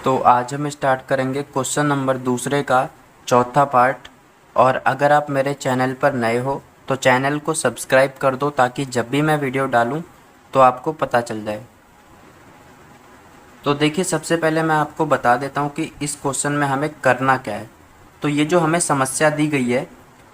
तो आज हम स्टार्ट करेंगे क्वेश्चन नंबर दूसरे का चौथा पार्ट। और अगर आप मेरे चैनल पर नए हो तो चैनल को सब्सक्राइब कर दो ताकि जब भी मैं वीडियो डालूं तो आपको पता चल जाए। तो देखिए, सबसे पहले मैं आपको बता देता हूं कि इस क्वेश्चन में हमें करना क्या है। तो ये जो हमें समस्या दी गई है,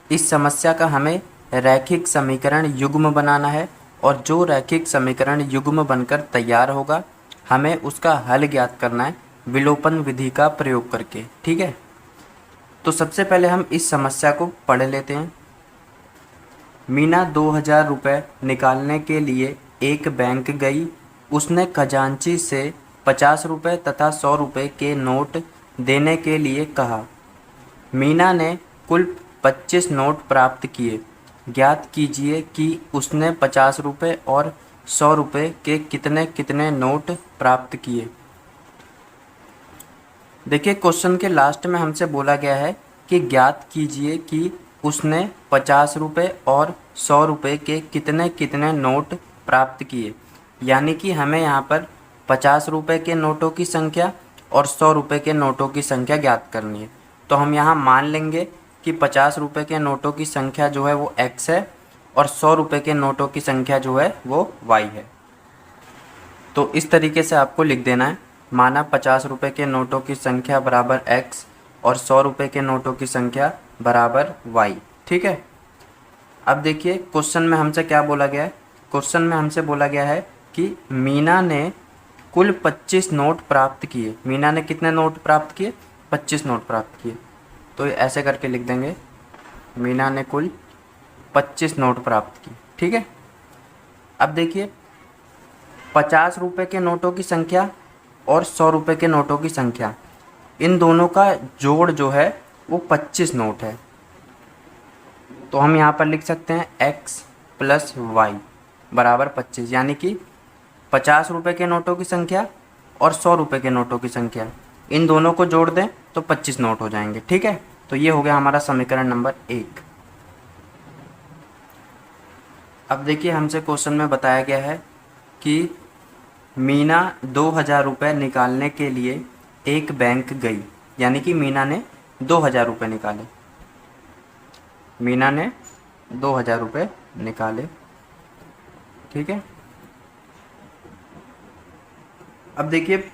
इस समस्या का हमें रैखिक समीकरण युग्म बनाना है और जो रैखिक समीकरण युग्म बनकर तैयार होगा हमें उसका हल ज्ञात करना है विलोपन विधि का प्रयोग करके। ठीक है, तो सबसे पहले हम इस समस्या को पढ़ लेते हैं। मीना 2000 रुपये निकालने के लिए एक बैंक गई। उसने खजांची से 50 रुपये तथा 100 रुपये के नोट देने के लिए कहा। मीना ने कुल 25 नोट प्राप्त किए। ज्ञात कीजिए कि उसने 50 रुपये और 100 रुपये के कितने कितने नोट प्राप्त किए। देखिए, क्वेश्चन के लास्ट में हमसे बोला गया है कि ज्ञात कीजिए कि उसने 50 रुपये और 100 रुपये के कितने कितने नोट प्राप्त किए। यानी कि हमें यहाँ पर 50 रुपये के नोटों की संख्या और 100 रुपये के नोटों की संख्या ज्ञात करनी है। तो हम यहाँ मान लेंगे कि 50 रुपये के नोटों की संख्या जो है वो x है और 100 रुपये के नोटों की संख्या जो है वो y है। तो इस तरीके से आपको लिख देना है, माना 50 रुपये के नोटों की संख्या बराबर x और 100 रुपये के नोटों की संख्या बराबर y। ठीक है, अब देखिए क्वेश्चन में हमसे क्या बोला गया है। क्वेश्चन में हमसे बोला गया है कि मीना ने कुल 25 नोट प्राप्त किए। मीना ने कितने नोट प्राप्त किए? 25 नोट प्राप्त किए। तो ऐसे करके लिख देंगे, मीना ने कुल 25 नोट प्राप्त किए। ठीक है, अब देखिए 50 रुपये के नोटों की संख्या और 100 रुपये के नोटों की संख्या, इन दोनों का जोड़ जो है वो 25 नोट है। तो हम यहाँ पर लिख सकते हैं x प्लस वाई बराबर 25, यानी कि 50 रुपये के नोटों की संख्या और 100 रुपये के नोटों की संख्या, इन दोनों को जोड़ दें तो 25 नोट हो जाएंगे। ठीक है, तो ये हो गया हमारा समीकरण नंबर 1। अब देखिए, हमसे क्वेश्चन में बताया गया है कि मीना 2000 रुपये निकालने के लिए एक बैंक गई। यानी कि मीना ने 2000 रुपये निकाले। मीना ने 2000 रुपये निकाले। ठीक है, अब देखिए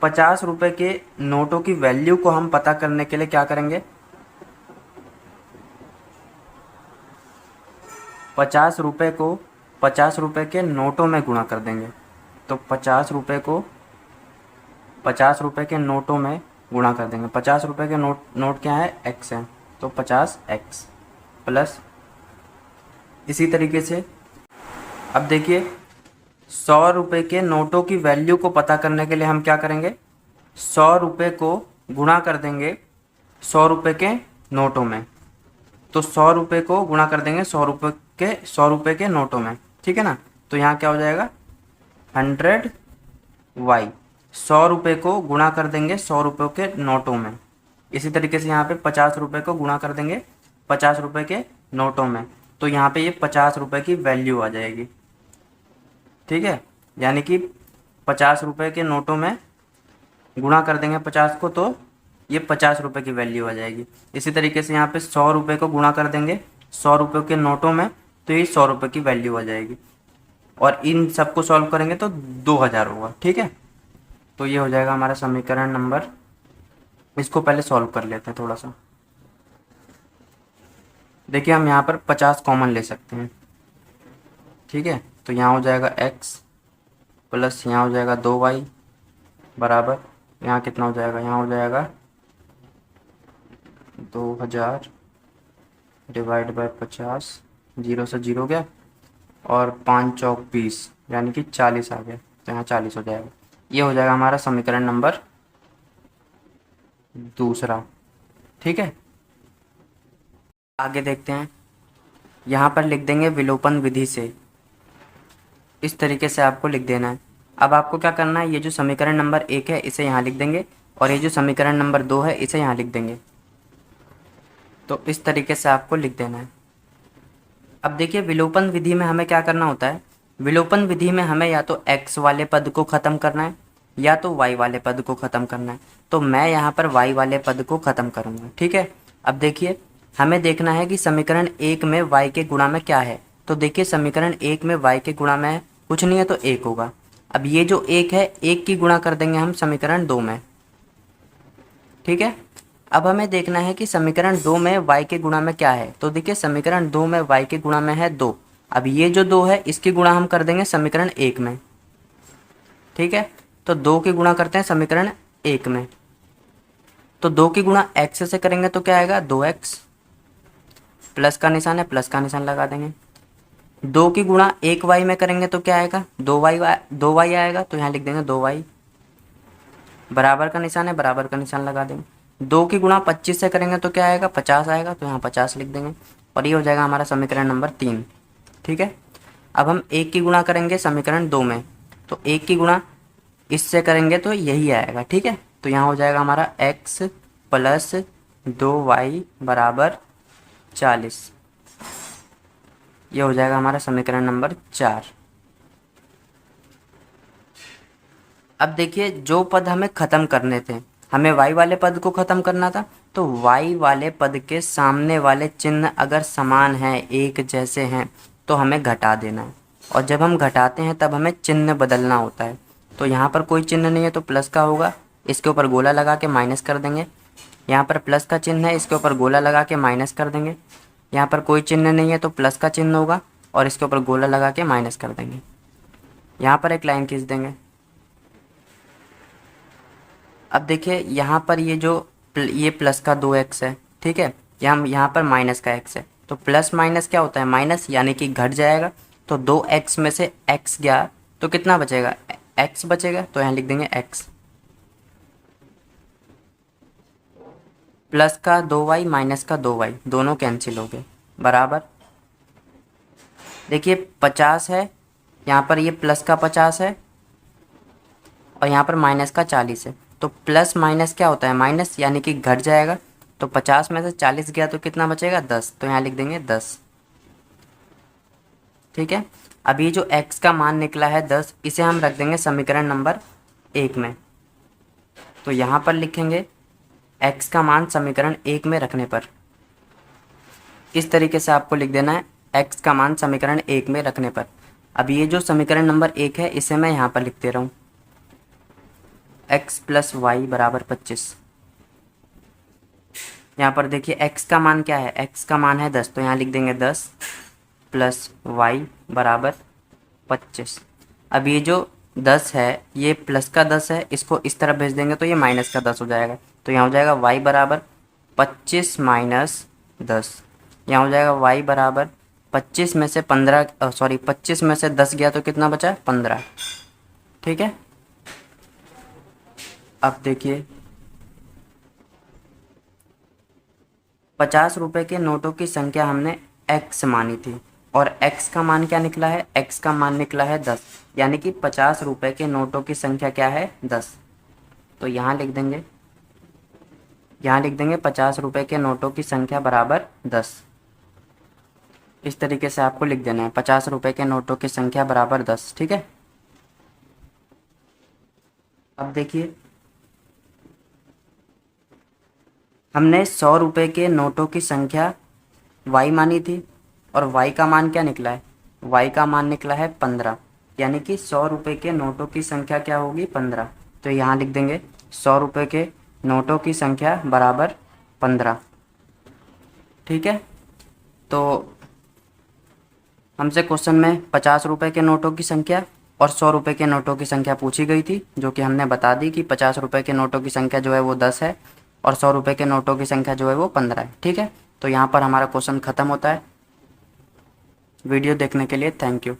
50 रुपये के नोटों की वैल्यू को हम पता करने के लिए क्या करेंगे, 50 रुपये को 50 रुपये के नोटों में गुणा कर देंगे। तो 50 रुपये को 50 रुपये के नोटों में गुणा कर देंगे। 50 रुपये के नोट क्या है? x है, तो 50x प्लस इसी तरीके से अब देखिए 100 रुपये के नोटों की वैल्यू को पता करने के लिए हम क्या करेंगे, 100 रुपये को गुणा कर देंगे 100 रुपये के नोटों में। तो 100 रुपये को गुणा कर देंगे 100 रुपये के नोटों में। ठीक है ना, तो यहाँ क्या हो जाएगा 100y। 100 रुपये को गुणा कर देंगे 100 रुपये के नोटों में। इसी तरीके से यहाँ पे 50 रुपये को गुणा कर देंगे 50 रुपये के नोटों में। तो यहाँ पे ये 50 रुपये की वैल्यू आ जाएगी। ठीक है, यानी कि 50 रुपये के नोटों में गुणा कर देंगे 50 को, तो ये 50 रुपये की वैल्यू आ जाएगी। इसी तरीके से यहाँ पे 100 रुपये को गुणा कर देंगे 100 रुपये के नोटों में, तो ये 100 रुपये की वैल्यू आ जाएगी। और इन सबको सॉल्व करेंगे तो 2000 होगा। ठीक है, तो ये हो जाएगा हमारा समीकरण नंबर। इसको पहले सॉल्व कर लेते हैं थोड़ा सा। देखिए, हम यहाँ पर 50 कॉमन ले सकते हैं। ठीक है, तो यहाँ हो जाएगा x प्लस यहाँ हो जाएगा 2y बराबर, यहाँ कितना हो जाएगा, यहाँ हो जाएगा 2000 डिवाइड बाय 50, 0 से 0 गया और 5 चौक 20, यानी कि 40 आ गया। तो यहाँ 40 हो जाएगा। ये हो जाएगा हमारा समीकरण नंबर दूसरा। ठीक है, आगे देखते हैं। यहाँ पर लिख देंगे विलोपन विधि से। इस तरीके से आपको लिख देना है। अब आपको क्या करना है, ये जो समीकरण नंबर 1 है इसे यहाँ लिख देंगे और ये जो समीकरण नंबर 2 है इसे यहाँ लिख देंगे। तो इस तरीके से आपको लिख देना है। अब देखिए, विलोपन विधि में हमें क्या करना होता है, विलोपन विधि में हमें या तो x वाले पद को ख़त्म करना है या तो y वाले पद को ख़त्म करना है। तो मैं यहाँ पर y वाले पद को ख़त्म करूँगा, ठीक है। अब देखिए हमें देखना है कि समीकरण 1 में y के गुणा में क्या है। तो देखिए समीकरण 1 में y के गुणा में कुछ नहीं है तो 1 होगा। अब ये जो 1 है 1 की गुणा कर देंगे हम समीकरण 2 में, ठीक है। अब हमें देखना है कि समीकरण 2 में y के गुणा में क्या है। तो देखिए समीकरण 2 में y के गुणा में है 2। अब ये जो 2 है इसकी गुणा हम कर देंगे समीकरण 1 में, ठीक है। तो 2 की गुणा करते हैं समीकरण 1 में। तो 2 की गुणा x से करेंगे तो क्या आएगा 2x, प्लस का निशान है प्लस का निशान लगा देंगे। 2 की गुणा 1y में करेंगे तो क्या आएगा 2y आएगा, तो यहाँ लिख देंगे 2y, बराबर का निशान है बराबर का निशान लगा देंगे। 2 की गुणा 25 से करेंगे तो क्या आएगा 50 आएगा, तो यहाँ 50 लिख देंगे और ये हो जाएगा हमारा समीकरण नंबर 3, ठीक है। अब हम 1 की गुणा करेंगे समीकरण 2 में, तो 1 की गुणा इससे करेंगे तो यही आएगा, ठीक है। तो यहाँ हो जाएगा हमारा x प्लस 2y बराबर 40, ये हो जाएगा हमारा समीकरण नंबर 4। अब देखिए जो पद हमें ख़त्म करने थे, हमें y वाले पद को ख़त्म करना था, तो y वाले पद के सामने वाले चिन्ह अगर समान हैं एक जैसे हैं तो हमें घटा देना है, और जब हम घटाते हैं तब हमें चिन्ह बदलना होता है। तो यहाँ पर कोई चिन्ह नहीं है तो प्लस का होगा, इसके ऊपर गोला लगा के माइनस कर देंगे। यहाँ पर प्लस का चिन्ह है, इसके ऊपर गोला लगा के माइनस कर देंगे। यहाँ पर कोई चिन्ह नहीं है तो प्लस का चिन्ह होगा और इसके ऊपर गोला लगा के माइनस कर देंगे। यहाँ पर एक लाइन खींच देंगे। अब देखिए यहाँ पर ये प्लस का 2x है, ठीक है। यहाँ पर माइनस का x है, तो प्लस माइनस क्या होता है माइनस, यानी कि घट जाएगा। तो 2x में से x गया तो कितना बचेगा x बचेगा, तो यहाँ लिख देंगे x। प्लस का 2y माइनस का 2y दोनों कैंसिल हो गए, बराबर। देखिए 50 है, यहाँ पर ये प्लस का 50 है और यहाँ पर माइनस का 40 है। तो प्लस माइनस क्या होता है माइनस, यानी कि घट जाएगा। तो 50 में से 40 गया तो कितना बचेगा 10, तो यहाँ लिख देंगे 10, ठीक है। अब ये जो x का मान निकला है 10, इसे हम रख देंगे समीकरण नंबर 1 में। तो यहाँ पर लिखेंगे x का मान समीकरण 1 में रखने पर, इस तरीके से आपको लिख देना है x का मान समीकरण 1 में रखने पर। अब ये जो समीकरण नंबर 1 है इसे मैं यहाँ पर लिखते रहूँ, x प्लस वाई बराबर 25। यहाँ पर देखिए x का मान क्या है, x का मान है 10, तो यहाँ लिख देंगे 10 प्लस वाई बराबर 25। अब ये जो 10 है ये प्लस का 10 है, इसको इस तरफ भेज देंगे तो ये माइनस का 10 हो जाएगा। तो यहाँ हो जाएगा y बराबर 25 माइनस 10। यहाँ हो जाएगा y बराबर 25 में से 25 में से 10 गया तो कितना बचा 15, ठीक है। अब देखिए 50 रुपए के नोटों की संख्या हमने x मानी थी और x का मान क्या निकला है, x का मान निकला है 10, यानी कि 50 रुपए के नोटों की संख्या क्या है 10। तो यहाँ लिख देंगे 50 रुपए के नोटों की संख्या बराबर 10। इस तरीके से आपको लिख देना है 50 रुपए के नोटों की संख्या बराबर 10, ठीक है। अब देखिए हमने 100 रुपए के नोटों की संख्या y मानी थी और y का मान क्या निकला है, y का मान निकला है 15, यानी कि 100 रुपए के नोटों की संख्या क्या होगी 15। तो यहाँ लिख देंगे 100 रुपए के नोटों की संख्या बराबर 15, ठीक है। तो हमसे क्वेश्चन में 50 रुपए के नोटों की संख्या और 100 रुपए के नोटों की संख्या पूछी गई थी, जो कि हमने बता दी कि 50 रुपए के नोटों की संख्या जो है वो 10 है और 100 रुपए के नोटों की संख्या जो है वो 15 है, ठीक है। तो यहाँ पर हमारा क्वेश्चन ख़त्म होता है। वीडियो देखने के लिए थैंक यू।